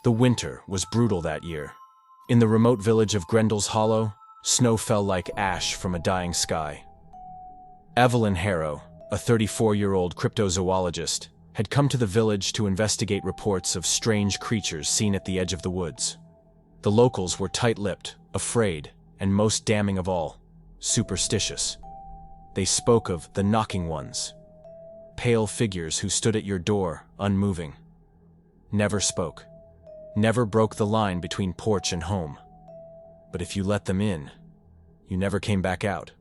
The winter was brutal that year. In the remote village of Grenle's Hollow, snow fell like ash from a dying sky. Evelyn Harrow, a 34-year-old cryptozoologist, had come to the village to investigate reports of strange creatures seen at the edge of the woods. The locals were tight-lipped, afraid, and most damning of all, superstitious. They spoke of the knocking ones, pale figures who stood at your door, unmoving. Never spoke. Never broke the line between porch and home. But if you let them in, you never came back out.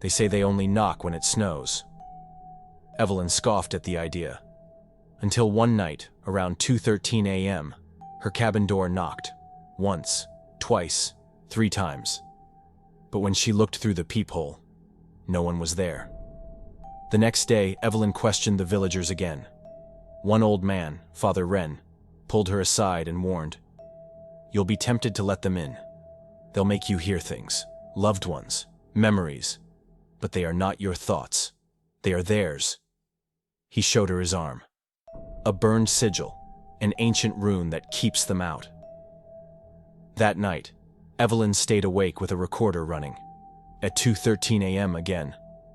They say they only knock when it snows. Evelyn scoffed at the idea. Until one night, around 2:13 a.m., her cabin door knocked. Once, twice, 3 times. But when she looked through the peephole, no one was there. The next day, Evelyn questioned the villagers again. One old man, Father Wren, pulled her aside and warned, "You'll be tempted to let them in. They'll make you hear things, loved ones, memories, but they are not your thoughts. They are theirs." He showed her his arm. A burned sigil, an ancient rune that keeps them out. That night, Evelyn stayed awake with a recorder running. At 2:13 a.m. again,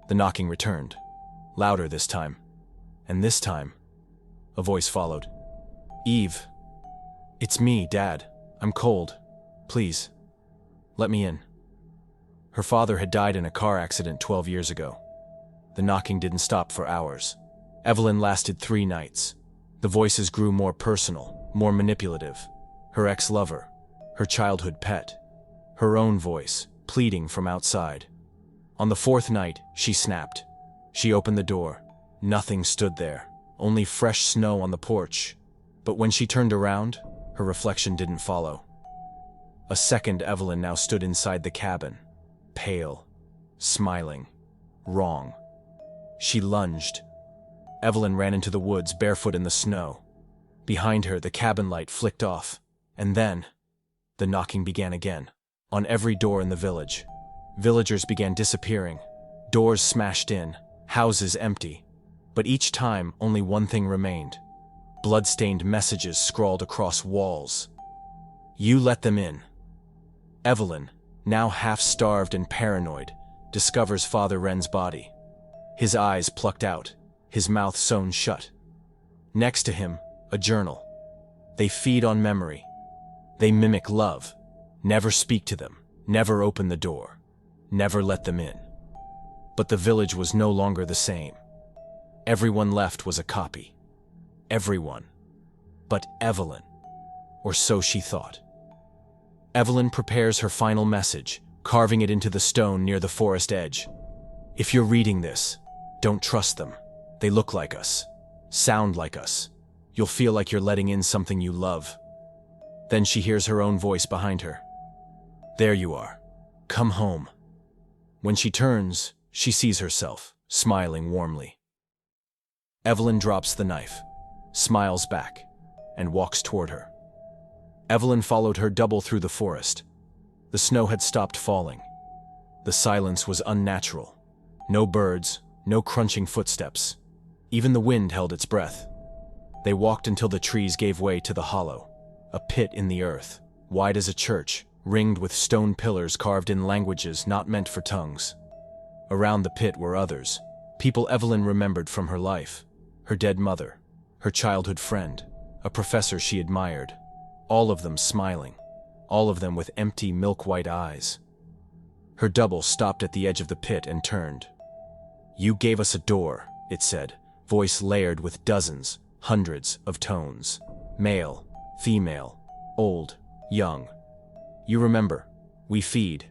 the knocking returned, louder this time. And this time, a voice followed. "Eve, it's me, Dad. I'm cold. Please, let me in." Her father had died in a car accident 12 years ago. The knocking didn't stop for hours. Evelyn lasted 3 nights. The voices grew more personal, more manipulative. Her ex-lover, her childhood pet, her own voice, pleading from outside. On the 4th night, she snapped. She opened the door. Nothing stood there, only fresh snow on the porch. But when she turned around, her reflection didn't follow. A second Evelyn now stood inside the cabin, pale, smiling, wrong. She lunged. Evelyn ran into the woods barefoot in the snow. Behind her, the cabin light flicked off, and then the knocking began again, on every door in the village. Villagers began disappearing, doors smashed in, houses empty. But each time, only one thing remained. Blood-stained messages scrawled across walls. "You let them in." Evelyn, now half-starved and paranoid, discovers Father Wren's body. His eyes plucked out, his mouth sewn shut. Next to him, a journal. They feed on memory. They mimic love. Never speak to them. Never open the door. Never let them in. But the village was no longer the same. Everyone left was a copy. Everyone. But Evelyn. Or so she thought. Evelyn prepares her final message, carving it into the stone near the forest edge. "If you're reading this, don't trust them. They look like us. Sound like us. You'll feel like you're letting in something you love." Then she hears her own voice behind her. "There you are. Come home." When she turns, she sees herself, smiling warmly. Evelyn drops the knife, smiles back, and walks toward her. Evelyn followed her double through the forest. The snow had stopped falling. The silence was unnatural. No birds, no crunching footsteps. Even the wind held its breath. They walked until the trees gave way to the hollow, a pit in the earth, wide as a church, ringed with stone pillars carved in languages not meant for tongues. Around the pit were others, people Evelyn remembered from her life. Her dead mother, her childhood friend, a professor she admired, all of them smiling, all of them with empty milk-white eyes. Her double stopped at the edge of the pit and turned. "You gave us a door," it said, voice layered with dozens, hundreds of tones. Male, female, old, young. "You remember, we feed."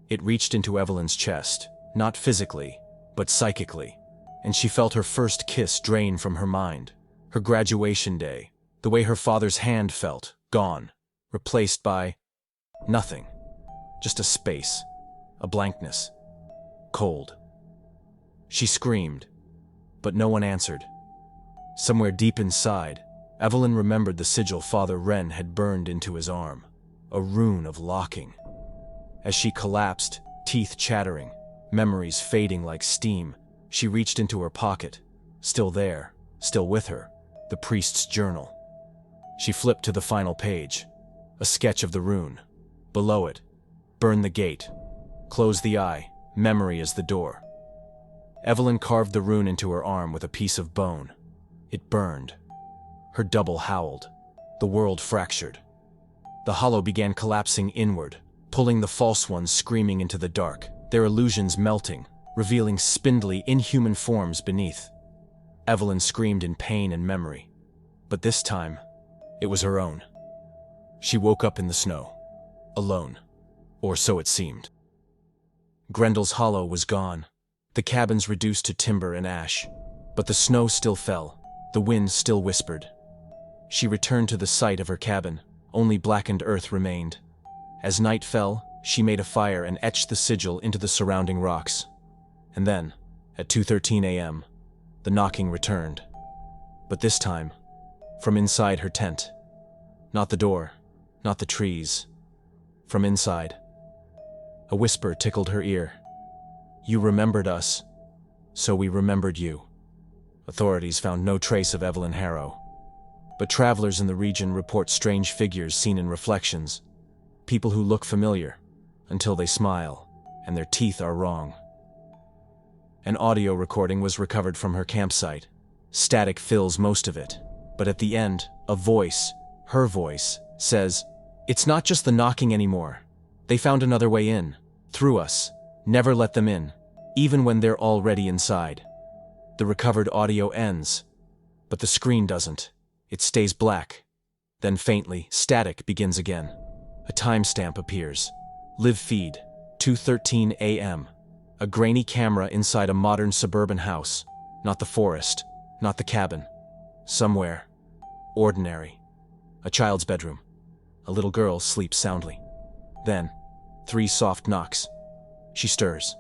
It reached into Evelyn's chest, not physically, but psychically, and she felt her first kiss drain from her mind. Her graduation day, the way her father's hand felt, gone, replaced by nothing. Just a space, a blankness, cold. She screamed, but no one answered. Somewhere deep inside, Evelyn remembered the sigil Father Wren had burned into his arm, a rune of locking. As she collapsed, teeth chattering, memories fading like steam, she reached into her pocket. Still there, still with her, the priest's journal. She flipped to the final page. A sketch of the rune. Below it, burn the gate. Close the eye. Memory is the door. Evelyn carved the rune into her arm with a piece of bone. It burned. Her double howled. The world fractured. The hollow began collapsing inward, pulling the false ones screaming into the dark, their illusions melting, revealing spindly, inhuman forms beneath. Evelyn screamed in pain and memory. But this time, it was her own. She woke up in the snow. Alone. Or so it seemed. Grendel's hollow was gone. The cabins reduced to timber and ash. But the snow still fell. The wind still whispered. She returned to the site of her cabin. Only blackened earth remained. As night fell, she made a fire and etched the sigil into the surrounding rocks. And then, at 2:13 a.m., the knocking returned. But this time, from inside her tent. Not the door, not the trees. From inside. A whisper tickled her ear. You remembered us, so we remembered you. Authorities found no trace of Evelyn Harrow. But travelers in the region report strange figures seen in reflections. People who look familiar, until they smile, and their teeth are wrong. An audio recording was recovered from her campsite. Static fills most of it. But at the end, a voice, her voice, says, "It's not just the knocking anymore. They found another way in. Through us. Never let them in. Even when they're already inside." The recovered audio ends. But the screen doesn't. It stays black. Then faintly, static begins again. A timestamp appears. Live feed, 2:13 a.m. A grainy camera inside a modern suburban house. Not the forest, not the cabin. Somewhere. Ordinary. A child's bedroom. A little girl sleeps soundly. Then, 3 soft knocks. She stirs.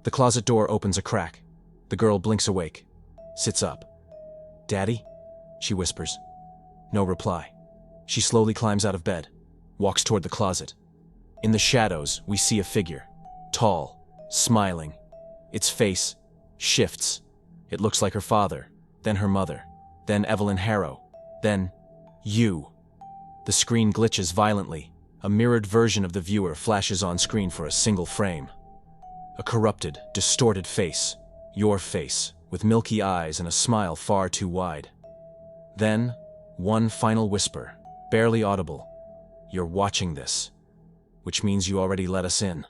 The closet door opens a crack. The girl blinks awake. Sits up. "Daddy?" she whispers. No reply. She slowly climbs out of bed. Walks toward the closet. In the shadows, we see a figure. Tall. Smiling. Its face shifts. It looks like her father. Then her mother. Then Evelyn Harrow. Then you. The screen glitches violently. A mirrored version of the viewer flashes on screen for a single frame. A corrupted, distorted face. Your face, with milky eyes and a smile far too wide. Then, one final whisper, barely audible. "You're watching this, which means you already let us in."